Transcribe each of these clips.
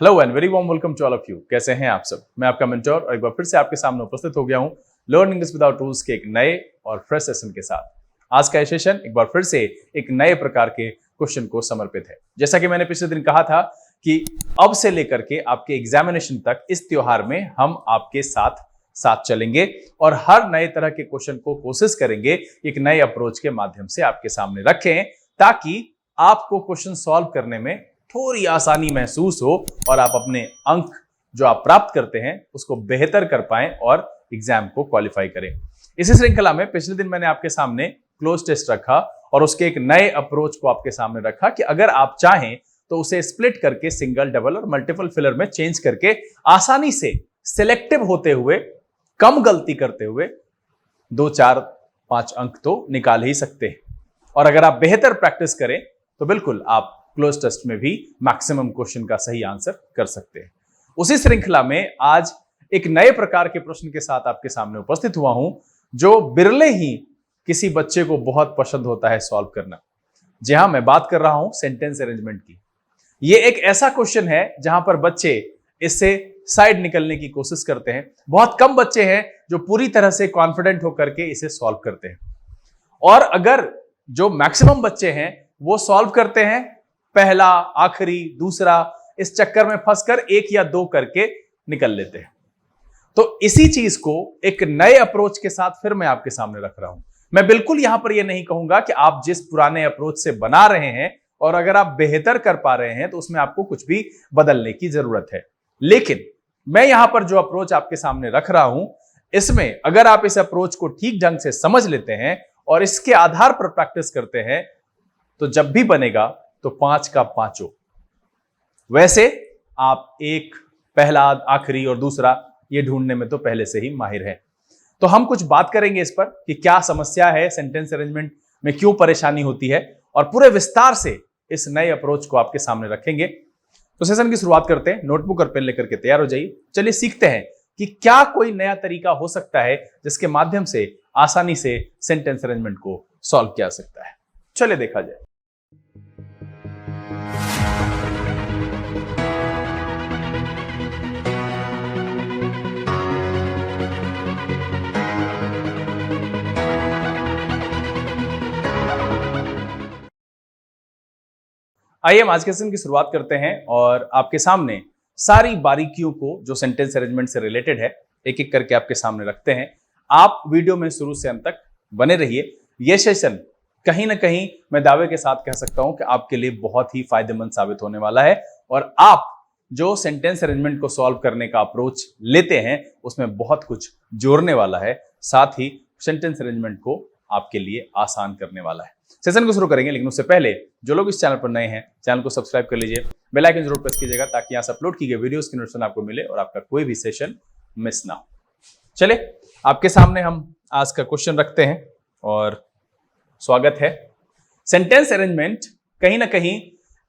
Hello and very warm welcome to all of you. कैसे हैं आप सब? मैं आपका मेंटोर और एक बार फिर से आपके सामने उपस्थित हो गया हूं लर्न इंग्लिश विदाउट रूल्स के एक नए और फ्रेश सेशन के साथ। आज का ये सेशन एक बार फिर से एक नए प्रकार के क्वेश्चन को समर्पित है। जैसा कि मैंने पिछले दिन कहा था कि अब से लेकर के आपके एग्जामिनेशन तक इस त्योहार में हम आपके साथ साथ चलेंगे और हर नए तरह के क्वेश्चन को कोशिश करेंगे एक नए अप्रोच के माध्यम से आपके सामने रखें, ताकि आपको क्वेश्चन सॉल्व करने में थोड़ी आसानी महसूस हो और आप अपने अंक जो आप प्राप्त करते हैं उसको बेहतर कर पाएं और एग्जाम को क्वालिफाई करें। इसी श्रृंखला में पिछले दिन मैंने आपके सामने क्लोज टेस्ट रखा और उसके एक नए अप्रोच को आपके सामने रखा कि अगर आप चाहें तो उसे स्प्लिट करके सिंगल, डबल और मल्टीपल फिलर में चेंज करके आसानी से सिलेक्टिव होते हुए, कम गलती करते हुए 2, 4, 5 अंक तो निकाल ही सकते हैं। और अगर आप बेहतर प्रैक्टिस करें तो बिल्कुल आप क्लोज टेस्ट में भी मैक्सिमम क्वेश्चन का सही आंसर कर सकते हैं। उसी श्रृंखला में आज एक नए प्रकार के प्रश्न के साथ आपके सामने उपस्थित हुआ हूं, जो बिरले ही किसी बच्चे को बहुत पसंद होता है सॉल्व करना। जी हां, मैं बात कर रहा हूं सेंटेंस अरेंजमेंट की। यह एक ऐसा क्वेश्चन है जहां पर बच्चे इससे साइड निकलने की कोशिश करते हैं। बहुत कम बच्चे हैं जो पूरी तरह से कॉन्फिडेंट होकर के इसे सॉल्व करते हैं, और अगर जो मैक्सिमम बच्चे हैं वो सॉल्व करते हैं पहला, आखिरी, दूसरा, इस चक्कर में फंसकर 1 या 2 करके निकल लेते हैं। तो इसी चीज को एक नए अप्रोच के साथ फिर मैं आपके सामने रख रहा हूं। मैं बिल्कुल यहां पर यह नहीं कहूंगा कि आप जिस पुराने अप्रोच से बना रहे हैं और अगर आप बेहतर कर पा रहे हैं तो उसमें आपको कुछ भी बदलने की जरूरत है, लेकिन मैं यहां पर जो अप्रोच आपके सामने रख रहा हूं, इसमें अगर आप इस अप्रोच को ठीक ढंग से समझ लेते हैं और इसके आधार पर प्रैक्टिस करते हैं तो जब भी बनेगा तो 5 का 5। वैसे आप एक, पहला, आखिरी और दूसरा ये ढूंढने में तो पहले से ही माहिर हैं। तो हम कुछ बात करेंगे इस पर कि क्या समस्या है, सेंटेंस अरेंजमेंट में क्यों परेशानी होती है, और पूरे विस्तार से इस नए अप्रोच को आपके सामने रखेंगे। तो सेशन की शुरुआत करते हैं। नोटबुक और पेन लेकर के तैयार हो जाइए। चलिए सीखते हैं कि क्या कोई नया तरीका हो सकता है जिसके माध्यम से आसानी से सेंटेंस अरेंजमेंट को सॉल्व किया जा सकता है। चलिए देखा जाए। आइए हम आज के सेशन की शुरुआत करते हैं और आपके सामने सारी बारीकियों को जो सेंटेंस अरेंजमेंट से रिलेटेड है एक एक करके आपके सामने रखते हैं। आप वीडियो में शुरू से अंत तक बने रहिए। यह सेशन कहीं ना कहीं मैं दावे के साथ कह सकता हूं कि आपके लिए बहुत ही फायदेमंद साबित होने वाला है, और आप जो सेंटेंस अरेंजमेंट को सॉल्व करने का अप्रोच लेते हैं उसमें बहुत कुछ जोड़ने वाला है, साथ ही सेंटेंस अरेंजमेंट को आपके लिए आसान करने वाला है। सेशन को शुरू करेंगे, लेकिन उससे पहले जो लोग इस चैनल पर नए हैं चैनल को सब्सक्राइब कर लीजिए, बेल आइकन जरूर प्रेस कीजिएगा ताकि यहां से अपलोड की गई वीडियोस की नोटिफिकेशन आपको मिले और आपका कोई भी सेशन मिस ना हो। चलिए आपके सामने हम आज का क्वेश्चन रखते हैं और स्वागत है। सेंटेंस अरेंजमेंट कहीं ना कहीं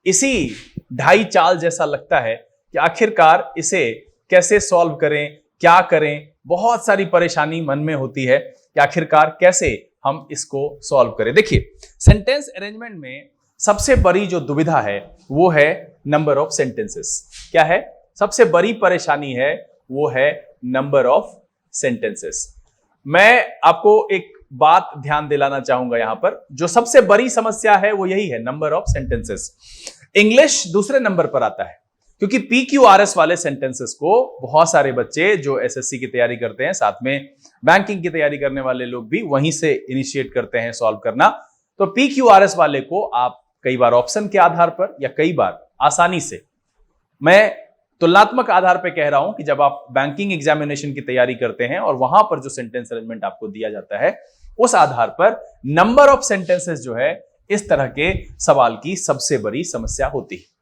इसी ढाई चाल जैसा लगता है कि आखिरकार इसे कैसे सॉल्व करें, क्या करें। बहुत सारी परेशानी मन में होती है कि आखिरकार कैसे हम इसको सॉल्व करें। देखिए, सेंटेंस अरेंजमेंट में सबसे बड़ी जो दुविधा है वो है नंबर ऑफ सेंटेंसेस। क्या है? सबसे बड़ी परेशानी है वो है नंबर ऑफ सेंटेंसेस। मैं आपको एक बात ध्यान दिलाना चाहूंगा यहां पर, जो सबसे बड़ी समस्या है वो यही है, नंबर ऑफ सेंटेंसेस। इंग्लिश दूसरे नंबर पर आता है क्योंकि PQRS वाले सेंटेंसेस को बहुत सारे बच्चे जो SSC की तैयारी करते हैं, साथ में बैंकिंग की तैयारी करने वाले लोग भी वहीं से इनिशिएट करते हैं सॉल्व करना। तो PQRS वाले को आप कई बार ऑप्शन के आधार पर या कई बार आसानी से, मैं तुलनात्मक आधार पर कह रहा हूं कि जब आप बैंकिंग एग्जामिनेशन की तैयारी करते हैं और वहां पर जो सेंटेंस अरेंजमेंट आपको दिया जाता है उस आधार पर नंबर ऑफ सेंटेंसेस जो है इस तरह के सवाल की सबसे बड़ी समस्या होती है।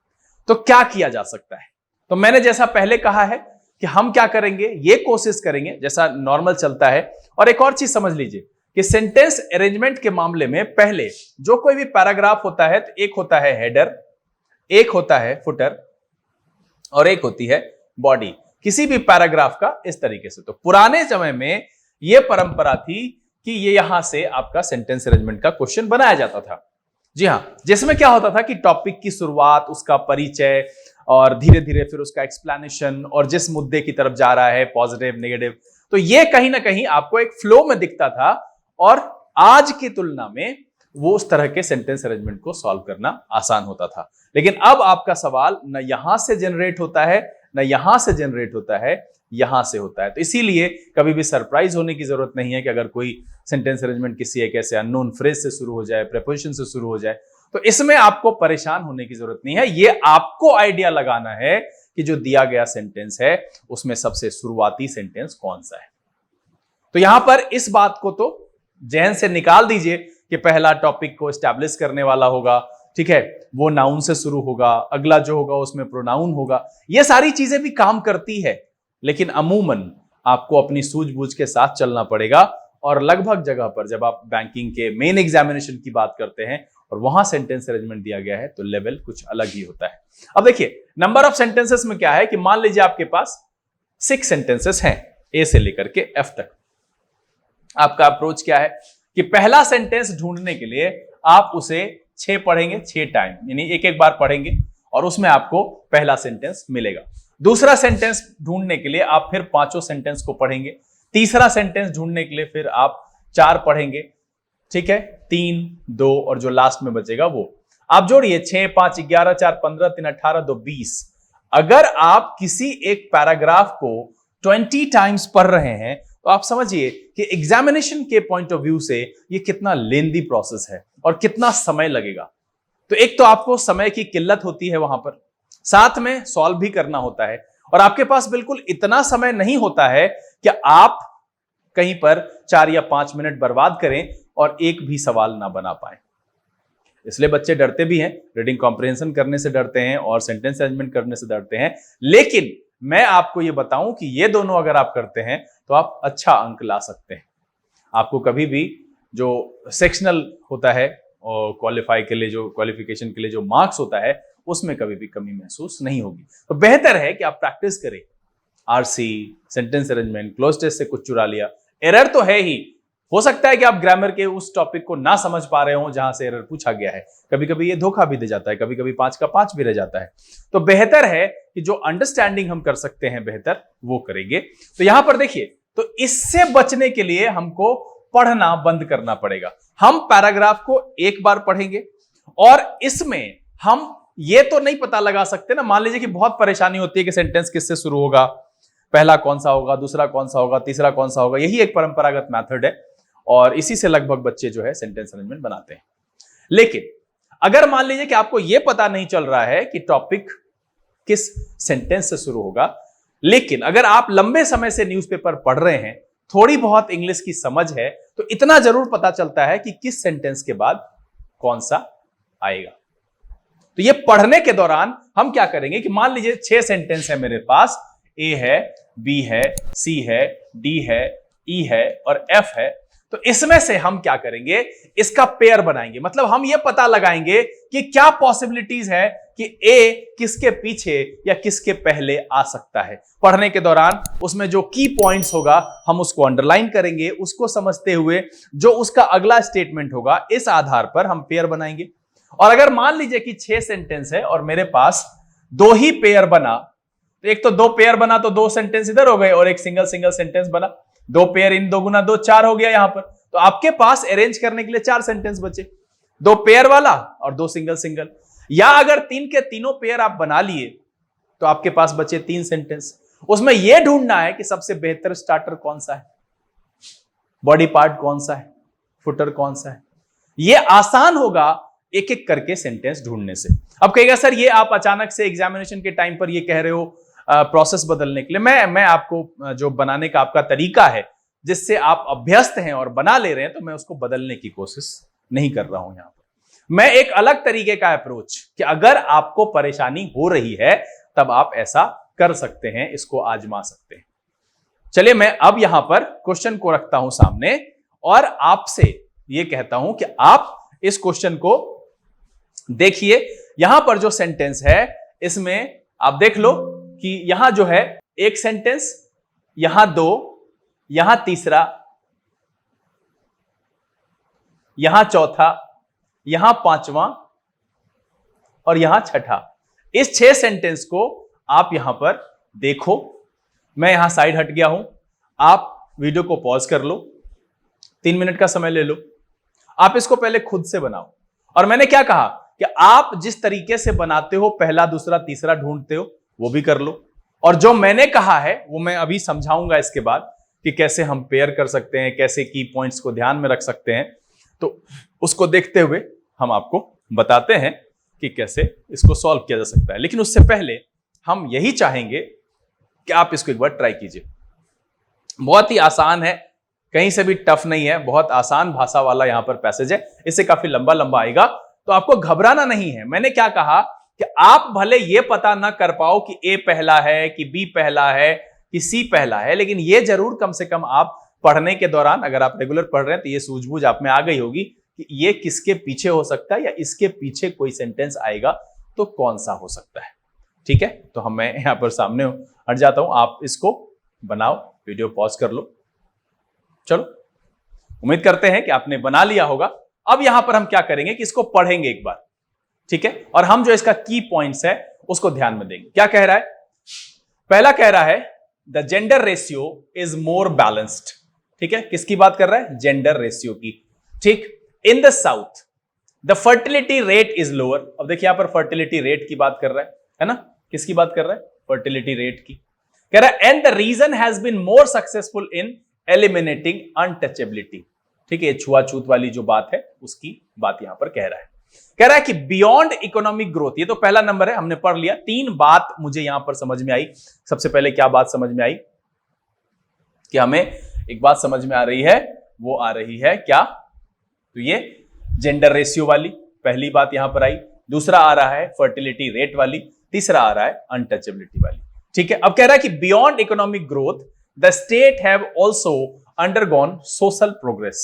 तो क्या किया जा सकता है? तो मैंने जैसा पहले कहा है कि हम क्या करेंगे, ये कोशिश करेंगे जैसा नॉर्मल चलता है। और एक और चीज समझ लीजिए कि सेंटेंस अरेंजमेंट के मामले में पहले जो कोई भी पैराग्राफ होता है तो एक होता है हेडर, एक होता है फुटर और एक होती है बॉडी, किसी भी पैराग्राफ का इस तरीके से। तो पुराने समय में यह परंपरा थी कि ये यहां से आपका सेंटेंस अरेंजमेंट का क्वेश्चन बनाया जाता था। जी हां, जिसमें क्या होता था कि टॉपिक की शुरुआत, उसका परिचय, और धीरे धीरे फिर उसका एक्सप्लेनेशन और जिस मुद्दे की तरफ जा रहा है, पॉजिटिव नेगेटिव, तो ये कहीं ना कहीं आपको एक फ्लो में दिखता था और आज की तुलना में वो उस तरह के सेंटेंस अरेंजमेंट को सॉल्व करना आसान होता था। लेकिन अब आपका सवाल न यहां से जनरेट होता है, न यहां से जनरेट होता है, यहां से होता है। तो इसीलिए कभी भी सरप्राइज होने की जरूरत नहीं है कि अगर कोई सेंटेंस अरेंजमेंट किसी एक ऐसे अननोन फ्रेज से शुरू हो जाए, प्रीपोजिशन से शुरू हो जाए, तो इसमें आपको परेशान होने की जरूरत नहीं है। ये आपको आइडिया लगाना है कि जो दिया गया सेंटेंस है उसमें सबसे शुरुआती सेंटेंस कौन सा है। तो यहां पर इस बात को तो जहन से निकाल दीजिए कि पहला टॉपिक को एस्टैब्लिश करने वाला होगा, ठीक है, वो नाउन से शुरू होगा, अगला जो होगा उसमें प्रोनाउन होगा। ये सारी चीजें भी काम करती है, लेकिन अमूमन आपको अपनी सूझबूझ के साथ चलना पड़ेगा। और लगभग जगह पर जब आप बैंकिंग के मेन एग्जामिनेशन की बात करते हैं और वहां सेंटेंस अरेंजमेंट दिया गया है तो लेवल कुछ अलग ही होता है। अब देखिए नंबर ऑफ सेंटेंसेस में क्या है कि मान लीजिए आपके पास 6 सेंटेंसेस हैं, ए से लेकर के एफ तक। आपका अप्रोच क्या है कि पहला सेंटेंस ढूंढने के लिए आप उसे 6 पढ़ेंगे, 6 टाइम, यानी एक एक बार पढ़ेंगे और उसमें आपको पहला सेंटेंस मिलेगा। दूसरा सेंटेंस ढूंढने के लिए आप फिर 5 सेंटेंस को पढ़ेंगे। तीसरा सेंटेंस ढूंढने के लिए फिर आप 4 पढ़ेंगे, ठीक है, 3, 2 और जो लास्ट में बचेगा वो आप जोड़िए। 6, 5, 11, 4, 15, 3, 18, 2, 20। अगर आप किसी एक पैराग्राफ को 20 टाइम्स पढ़ रहे हैं तो आप समझिए कि एग्जामिनेशन के पॉइंट ऑफ व्यू से ये कितना लेंदी प्रोसेस है और कितना समय लगेगा। तो एक तो आपको समय की किल्लत होती है वहां पर, साथ में सॉल्व भी करना होता है और आपके पास बिल्कुल इतना समय नहीं होता है कि आप कहीं पर 4 या 5 मिनट बर्बाद करें और एक भी सवाल ना बना पाए। इसलिए बच्चे डरते भी हैं, रीडिंग कॉम्प्रिहेंशन करने से डरते हैं और सेंटेंस अरेंजमेंट करने से डरते हैं। लेकिन मैं आपको यह बताऊं कि ये दोनों अगर आप करते हैं तो आप अच्छा अंक ला सकते हैं। आपको कभी भी जो सेक्शनल होता है और क्वालिफाई के लिए जो क्वालिफिकेशन के लिए जो मार्क्स होता है उसमें कभी भी कमी महसूस नहीं होगी। तो बेहतर है कि आप प्रैक्टिस करें। RC, sentence arrangement, cloze test से कुछ चुरा लिया, एरर तो है ही। हो सकता है कि आप ग्रामर के उस टॉपिक को ना समझ पा रहे हो जहां से एरर पूछा गया है। कभी कभी ये धोखा भी दे जाता है, कभी कभी 5 का 5 भी रह जाता है। तो बेहतर है कि जो अंडरस्टैंडिंग हम कर सकते हैं बेहतर वो करेंगे। तो यहां पर देखिए, तो इससे बचने के लिए हमको पढ़ना बंद करना पड़ेगा। हम पैराग्राफ को एक बार पढ़ेंगे और इसमें हम ये तो नहीं पता लगा सकते ना, मान लीजिए कि बहुत परेशानी होती है कि सेंटेंस किससे शुरू होगा, पहला कौन सा होगा, दूसरा कौन सा होगा, तीसरा कौन सा होगा। यही एक परंपरागत मेथड है और इसी से लगभग बच्चे जो है सेंटेंस अरेंजमेंट बनाते हैं। लेकिन अगर मान लीजिए कि आपको यह पता नहीं चल रहा है कि टॉपिक किस सेंटेंस से शुरू होगा, लेकिन अगर आप लंबे समय से न्यूज़पेपर पढ़ रहे हैं, थोड़ी बहुत इंग्लिश की समझ है, तो इतना जरूर पता चलता है कि किस सेंटेंस के बाद कौन सा आएगा। तो ये पढ़ने के दौरान हम क्या करेंगे कि मान लीजिए 6 सेंटेंस है मेरे पास, ए है, बी है, सी है, डी है, ई है और एफ है। तो इसमें से हम क्या करेंगे, इसका पेयर बनाएंगे। मतलब हम ये पता लगाएंगे कि क्या पॉसिबिलिटीज है कि ए किसके पीछे या किसके पहले आ सकता है। पढ़ने के दौरान उसमें जो की पॉइंट्स होगा हम उसको अंडरलाइन करेंगे, उसको समझते हुए जो उसका अगला स्टेटमेंट होगा इस आधार पर हम पेयर बनाएंगे। और अगर मान लीजिए कि 6 सेंटेंस है और मेरे पास 2 ही पेयर बना, तो एक तो 2 पेयर बना तो 2 सेंटेंस इधर हो गए और एक सिंगल सेंटेंस बना। 2 पेयर इन 2 गुना 2 4 हो गया यहां पर। तो आपके पास अरेंज करने के लिए 4 सेंटेंस बचे, 2 पेयर वाला और 2 सिंगल। या अगर 3 के तीनों पेयर आप बना लिए तो आपके पास बचे 3 सेंटेंस। उसमें यह ढूंढना है कि सबसे बेहतर स्टार्टर कौन सा है, बॉडी पार्ट कौन सा है, फुटर कौन सा है। यह आसान होगा एक एक करके सेंटेंस ढूंढने से। अब कहेगा सर ये आप अचानक से एग्जामिनेशन के टाइम पर ये कह रहे हो प्रोसेस बदलने के लिए। मैं आपको जो बनाने का आपका तरीका है जिससे आप अभ्यस्त हैं और बना ले रहे हैं, तो मैं उसको बदलने की कोशिश नहीं कर रहा हूं यहां पर। मैं एक अलग तरीके का अप्रोच कि अगर आपको परेशानी हो रही है तब आप ऐसा कर सकते हैं, इसको आजमा सकते हैं। चलिए मैं अब यहां पर क्वेश्चन को रखता हूं सामने और आपसे यह कहता हूं कि आप इस क्वेश्चन को देखिए। यहां पर जो सेंटेंस है इसमें आप देख लो कि यहां जो है एक सेंटेंस, यहां 2, यहां तीसरा, यहां चौथा, यहां 5वां और यहां 6ठा। इस 6 सेंटेंस को आप यहां पर देखो। मैं यहां साइड हट गया हूं, आप वीडियो को पॉज कर लो, 3 मिनट का समय ले लो, आप इसको पहले खुद से बनाओ। और मैंने क्या कहा कि आप जिस तरीके से बनाते हो, पहला दूसरा तीसरा ढूंढते हो, वो भी कर लो। और जो मैंने कहा है वो मैं अभी समझाऊंगा इसके बाद कि कैसे हम पेयर कर सकते हैं, कैसे की पॉइंट्स को ध्यान में रख सकते हैं। तो उसको देखते हुए हम आपको बताते हैं कि कैसे इसको सॉल्व किया जा सकता है। लेकिन उससे पहले हम यही चाहेंगे कि आप इसको एक बार ट्राई कीजिए। बहुत ही आसान है, कहीं से भी टफ नहीं है, बहुत आसान भाषा वाला यहां पर पैसेज है। इससे काफी लंबा लंबा आएगा, तो आपको घबराना नहीं है। मैंने क्या कहा कि आप भले ये पता ना कर पाओ कि ए पहला है कि बी पहला है कि सी पहला है, लेकिन ये जरूर कम से कम आप पढ़ने के दौरान, अगर आप रेगुलर पढ़ रहे हैं तो ये सूझबूझ आप में आ गई होगी कि ये किसके पीछे हो सकता है, या इसके पीछे कोई सेंटेंस आएगा तो कौन सा हो सकता है। ठीक है, तो हम मैं यहां पर सामने हट जाता हूं, आप इसको बनाओ, वीडियो पॉज कर लो। चलो, उम्मीद करते हैं कि आपने बना लिया होगा। अब यहां पर हम क्या करेंगे कि इसको पढ़ेंगे एक बार, ठीक है, और हम जो इसका की पॉइंट्स है उसको ध्यान में देंगे। क्या कह रहा है? पहला कह रहा है the gender ratio is more balanced. ठीक है, किसकी बात कर रहा है? जेंडर रेशियो की। ठीक, इन the south the fertility rate is lower. अब देखिए यहां पर फर्टिलिटी रेट की बात कर रहा है ना? किसकी बात कर रहा है? फर्टिलिटी रेट की। कह रहा है and the region has been more successful in eliminating untouchability. ठीक है, छुआछूत वाली जो बात है उसकी बात यहां पर कह रहा है। कह रहा है कि बियॉन्ड इकोनॉमिक ग्रोथ, ये तो पहला नंबर है, हमने पढ़ लिया। 3 बात मुझे यहां पर समझ में आई। सबसे पहले क्या बात समझ में आई कि हमें एक बात समझ में आ रही है, वो आ रही है क्या? तो ये जेंडर रेशियो वाली पहली बात यहां पर आई। दूसरा आ रहा है फर्टिलिटी रेट वाली, तीसरा आ रहा है अनटचेबिलिटी वाली। ठीक है, अब कह रहा है कि beyond economic growth the state have also undergone social progress.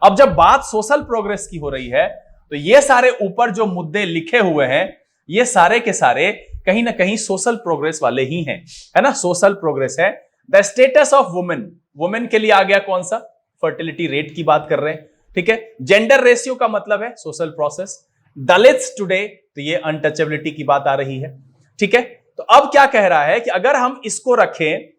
अब जब बात सोशल प्रोग्रेस की हो रही है तो ये सारे ऊपर जो मुद्दे लिखे हुए हैं ये सारे के सारे कहीं ना कहीं सोशल प्रोग्रेस वाले ही हैं, है ना? सोशल प्रोग्रेस है। The status of women, women के लिए आ गया कौन सा? फर्टिलिटी रेट की बात कर रहे हैं। ठीक है, जेंडर रेशियो का मतलब है सोशल प्रोसेस। दलित्स टुडे, तो ये अनटचेबिलिटी की बात आ रही है। ठीक है, तो अब क्या कह रहा है कि अगर हम इसको रखें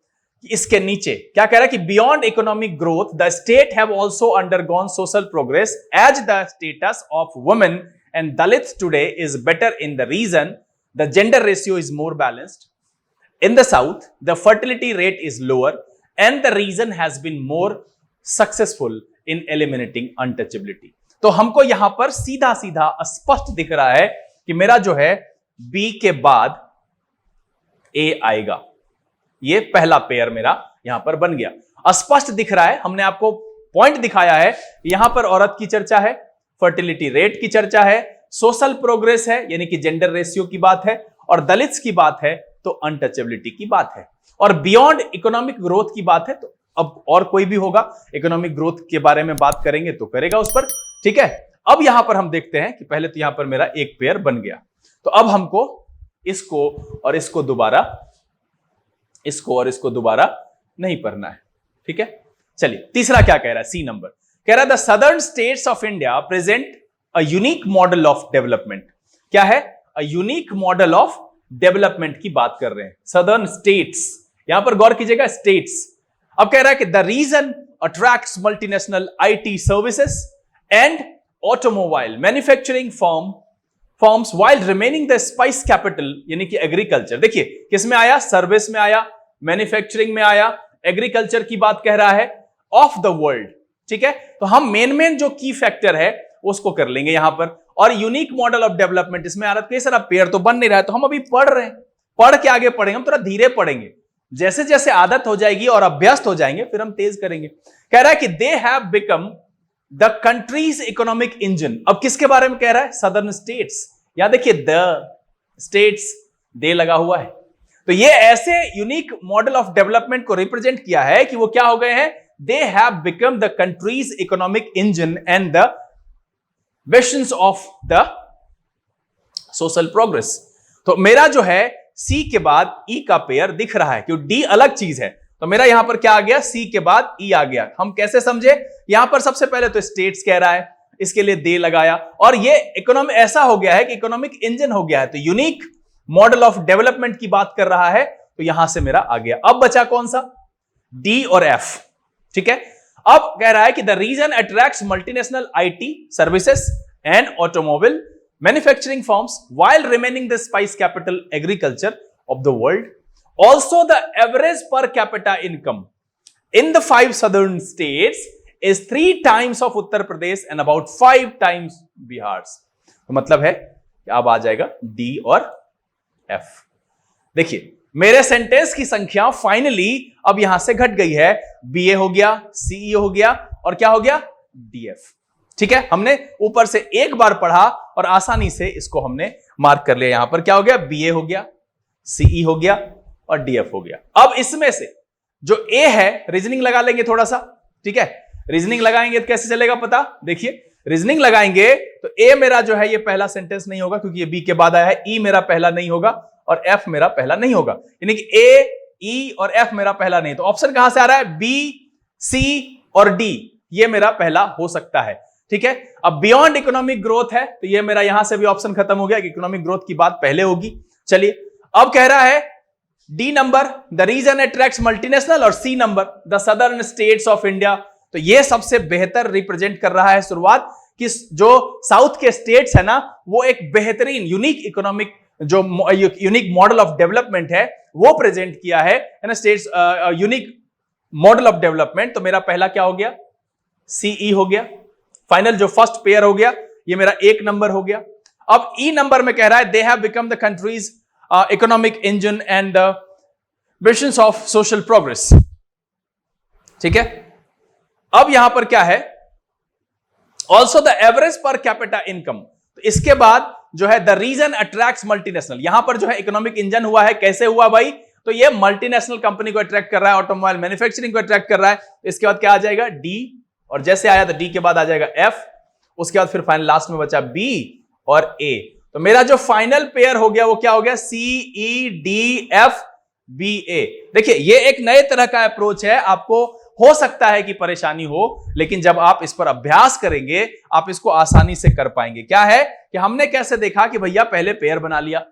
इसके नीचे, क्या कह रहा है कि beyond economic growth the state have also undergone social progress as the status of women and Dalits today is better in the region the gender ratio is more balanced in the south the fertility rate is lower and the region has been more successful in eliminating untouchability. तो हमको यहां पर सीधा सीधा स्पष्ट दिख रहा है कि मेरा जो है बी के बाद ए आएगा। ये पहला पेयर मेरा यहां पर बन गया, स्पष्ट दिख रहा है। हमने आपको पॉइंट दिखाया है, यहां पर औरत की चर्चा है, फर्टिलिटी रेट की चर्चा है, सोशल प्रोग्रेस है यानी कि जेंडर रेशियो की बात है, और दलित्स की बात है तो अनटचेबिलिटी की बात है, और बियॉन्ड इकोनॉमिक ग्रोथ की बात है। तो अब और कोई भी होगा इकोनॉमिक ग्रोथ के बारे में बात करेंगे तो करेगा उस पर। ठीक है, अब यहां पर हम देखते हैं कि पहले तो यहां पर मेरा एक पेयर बन गया, तो अब हमको इसको और इसको दोबारा, इसको और इसको दोबारा नहीं पढ़ना है। ठीक है, चलिए तीसरा क्या कह रहा है? सी नंबर कह रहा है the southern states of India present a unique model of development. क्या है? A unique model of development की बात कर रहे हैं। सदर्न स्टेट्स, यहां पर गौर कीजिएगा, स्टेट्स। अब कह रहा है कि the region attracts multinational IT services and automobile manufacturing forms while remaining the spice capital यानी कि एग्रीकल्चर। देखिए किस में आया? सर्विस में आया, मैन्युफैक्चरिंग में आया, एग्रीकल्चर की बात कह रहा है, ऑफ द वर्ल्ड। ठीक है, तो हम मेन जो की फैक्टर है उसको कर लेंगे यहां पर। और यूनिक मॉडल ऑफ डेवलपमेंट इसमें आ रहा है। सर अब पेयर तो बन नहीं रहा है, तो हम अभी पढ़ रहे हैं, पढ़ के आगे पढ़ेंगे, हम थोड़ा धीरे पढ़ेंगे, जैसे जैसे आदत हो जाएगी और अभ्यस्त हो जाएंगे फिर हम तेज करेंगे। कह रहा है कि दे have become the countries economic engine. अब किसके बारे में कह रहा है? Southern states. यहां देखिए द स्टेट्स, दे लगा हुआ है, तो ये ऐसे यूनिक मॉडल ऑफ डेवलपमेंट को रिप्रेजेंट किया है कि वो क्या हो गए हैं? They have become the countries economic engine and the bastions of the social progress. तो मेरा जो है सी के बाद ई का पेयर दिख रहा है, क्योंकि डी अलग चीज है, तो मेरा यहां पर क्या आ गया? सी के बाद ई आ गया। हम कैसे समझे? यहां पर सबसे पहले तो स्टेट्स कह रहा है, इसके लिए दे लगाया, और ये इकोनॉमी ऐसा हो गया है कि इकोनॉमिक इंजन हो गया है। तो यूनिक मॉडल ऑफ डेवलपमेंट की बात कर रहा है, तो यहां से मेरा आ गया। अब बचा कौन सा? डी और एफ। ठीक है, अब कह रहा है कि the region attracts multinational IT services and automobile manufacturing firms while remaining the spice capital agriculture of the world. Also the average per capita income in the 5 southern states is 3 times of Uttar Pradesh and about 5 times Bihar's। तो मतलब है कि अब आ जाएगा D और F. देखिए मेरे sentence की संख्या फाइनली अब यहां से घट गई है, बीए हो गया, सीई हो गया और क्या हो गया? डीएफ। ठीक है, हमने ऊपर से एक बार पढ़ा और आसानी से इसको हमने मार्क कर लिया। यहां पर क्या हो गया? बीए हो गया, सीई हो गया और डीएफ हो गया। अब इसमें से जो ए है, रीजनिंग लगा लेंगे थोड़ा सा। ठीक है, रीजनिंग लगाएंगे तो कैसे चलेगा पता? देखिए रीजनिंग लगाएंगे तो ए मेरा जो है ये पहला सेंटेंस नहीं होगा क्योंकि ये बी के बाद आया है, ई मेरा पहला नहीं होगा और एफ मेरा पहला नहीं होगा, यानी कि ए, ई और एफ मेरा पहला नहीं। तो ऑप्शन कहां से आ रहा है? बी, सी और डी, ये मेरा पहला हो सकता है। ठीक है, अब बियॉन्ड इकोनॉमिक ग्रोथ है तो ये मेरा यहां से भी ऑप्शन खत्म हो गया कि इकोनॉमिक ग्रोथ की बात पहले होगी। चलिए अब कह रहा है D number the region attracts multinational और C number the southern states of India. तो ये सबसे बेहतर रिप्रेजेंट कर रहा है शुरुआत कि जो साउथ के स्टेट्स है ना, वो एक बेहतरीन यूनिक इकोनॉमिक जो यूनिक मॉडल ऑफ डेवलपमेंट है वो प्रेजेंट किया है ना, states unique model of development. तो मेरा पहला क्या हो गया? सीई हो गया। फाइनल जो फर्स्ट पेयर हो गया ये मेरा एक नंबर हो गया। अब ई नंबर में कह रहा है दे have become the countries economic engine and visions of social progress. ठीक है, अब यहां पर क्या है? Also the average per capita income. तो इसके बाद जो है द रीजन अट्रैक्ट्स मल्टीनेशनल, यहां पर जो है इकोनॉमिक इंजन हुआ है। कैसे हुआ भाई? तो ये मल्टीनेशनल कंपनी को अट्रैक्ट कर रहा है, ऑटोमोबाइल मैन्युफैक्चरिंग को अट्रैक्ट कर रहा है। इसके बाद क्या आ जाएगा? डी, और जैसे आया तो डी के बाद आ जाएगा एफ, उसके बाद फिर फाइनल लास्ट में बचा बी और ए। तो मेरा जो फाइनल पेयर हो गया वो क्या हो गया? सी ई डी एफ बी ए। देखिए ये एक नए तरह का अप्रोच है, आपको हो सकता है कि परेशानी हो, लेकिन जब आप इस पर अभ्यास करेंगे आप इसको आसानी से कर पाएंगे। क्या है कि हमने कैसे देखा कि भैया पहले पेयर बना लिया।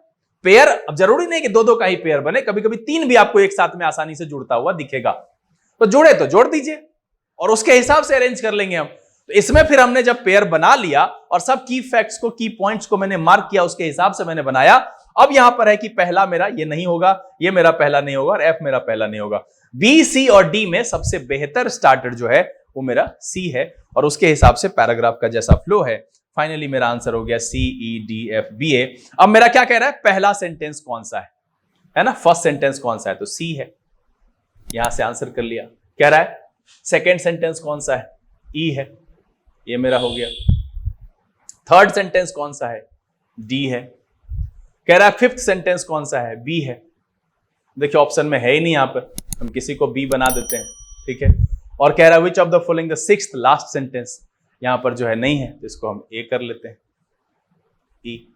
पेयर अब जरूरी नहीं कि दो दो का ही पेयर बने, कभी कभी तीन भी आपको एक साथ में आसानी से जुड़ता हुआ दिखेगा, तो जुड़े तो जोड़ दीजिए और उसके हिसाब से अरेंज कर लेंगे हम। तो इसमें फिर हमने जब पेयर बना लिया और सब की फैक्ट्स को, की पॉइंट्स को मैंने मार्क किया, उसके हिसाब से मैंने बनाया। अब यहां पर है कि पहला मेरा ये नहीं होगा, ये मेरा पहला नहीं होगा और एफ मेरा पहला नहीं होगा। बी, सी और डी में सबसे बेहतर स्टार्टर जो है वो मेरा सी है और उसके हिसाब से पैराग्राफ का जैसा फ्लो है फाइनली मेरा आंसर हो गया सी ई डी एफ बी ए। अब मेरा क्या कह रहा है? पहला सेंटेंस कौन सा है ना? फर्स्ट सेंटेंस कौन सा है? तो सी है, यहां से आंसर कर लिया। कह रहा है सेकेंड सेंटेंस कौन सा है? ई है, ये मेरा हो गया। थर्ड सेंटेंस कौन सा है? डी है। कह रहा है फिफ्थ सेंटेंस कौन सा है? बी है। देखिए ऑप्शन में है ही नहीं, यहां पर हम किसी को बी बना देते हैं। ठीक है, और कह रहा है which of the following the sixth last sentence, यहां पर जो है नहीं है तो इसको हम ए कर लेते हैं, ई।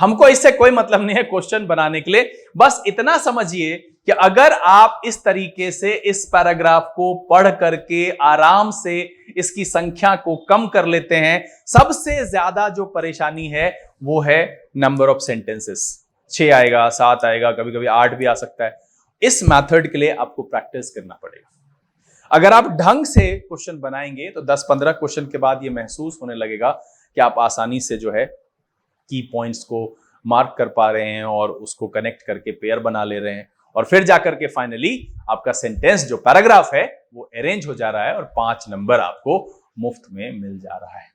हमको इससे कोई मतलब नहीं है क्वेश्चन बनाने के लिए, बस इतना समझिए कि अगर आप इस तरीके से इस पैराग्राफ को पढ़ करके आराम से इसकी संख्या को कम कर लेते हैं, सबसे ज्यादा जो परेशानी है वो है नंबर ऑफ सेंटेंसेस। 6 आएगा, 7 आएगा, कभी कभी 8 भी आ सकता है। इस मेथड के लिए आपको प्रैक्टिस करना पड़ेगा। अगर आप ढंग से क्वेश्चन बनाएंगे तो 10-15 क्वेश्चन के बाद ये महसूस होने लगेगा कि आप आसानी से जो है की पॉइंट्स को मार्क कर पा रहे हैं और उसको कनेक्ट करके पेयर बना ले रहे हैं और फिर जाकर के फाइनली आपका सेंटेंस जो पैराग्राफ है वो अरेंज हो जा रहा है और 5 नंबर आपको मुफ्त में मिल जा रहा है।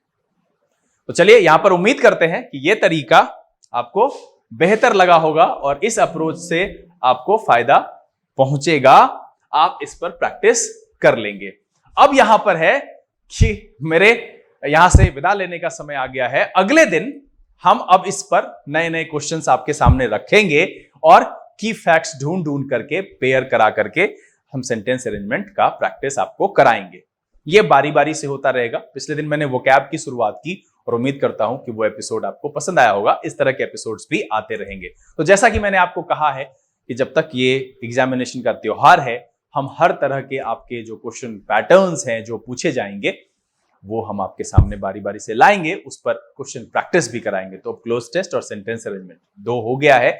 तो चलिए यहां पर उम्मीद करते हैं कि यह तरीका आपको बेहतर लगा होगा और इस अप्रोच से आपको फायदा पहुंचेगा। आप इस पर प्रैक्टिस कर लेंगे। अब यहां पर है कि मेरे यहां से विदा लेने का समय आ गया है। अगले दिन हम अब इस पर नए नए क्वेश्चंस आपके सामने रखेंगे और की फैक्ट्स ढूंढ ढूंढ करके पेयर करा करके हम सेंटेंस अरेंजमेंट का प्रैक्टिस आपको कराएंगे। ये बारी बारी से होता रहेगा। पिछले दिन मैंने वोकैब की शुरुआत की और उम्मीद करता हूं कि वो एपिसोड आपको पसंद आया होगा। इस तरह के एपिसोड्स भी आते रहेंगे। तो जैसा कि मैंने आपको कहा है कि जब तक ये एग्जामिनेशन का त्योहार है, हम हर तरह के आपके जो क्वेश्चन पैटर्न्स हैं जो पूछे जाएंगे वो हम आपके सामने बारी बारी से लाएंगे, उस पर क्वेश्चन प्रैक्टिस भी कराएंगे। तो क्लोज टेस्ट और सेंटेंस अरेंजमेंट 2 हो गया है।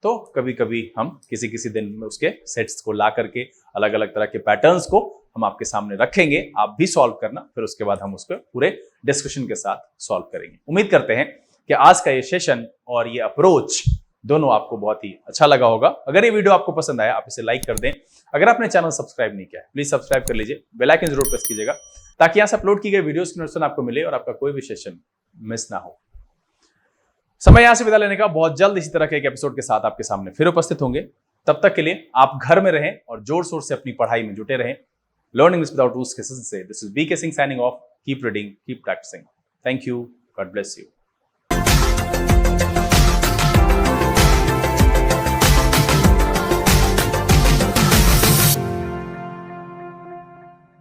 तो कभी कभी हम किसी किसी दिन में उसके सेट्स को ला करके अलग अलग तरह के पैटर्न्स को हम आपके सामने रखेंगे, आप भी सॉल्व करना, फिर उसके बाद हम उसको पूरे डिस्कशन के साथ सॉल्व करेंगे। उम्मीद करते हैं कि आज का ये सेशन और ये अप्रोच दोनों आपको बहुत ही अच्छा लगा होगा। अगर ये वीडियो आपको पसंद आया आप इसे लाइक कर दें। अगर आपने चैनल सब्सक्राइब नहीं किया है प्लीज सब्सक्राइब कर लीजिए, बेल आइकन जरूर प्रेस कीजिएगा ताकि यहां से अपलोड की गई वीडियोस की नोटिफिकेशन आपको मिले और आपका कोई भी सेशन मिस ना हो। समय यहां से विदा लेने का, बहुत जल्द इसी तरह के एक एपिसोड के साथ आपके सामने फिर उपस्थित होंगे। तब तक के लिए आप घर में रहें और जोर शोर से अपनी पढ़ाई में जुटे रहें। लर्निंग इंग्लिश विदाउट रूल्स के सेशन से this is BK Singh signing off. Keep reading, keep practising. Thank you, God bless you.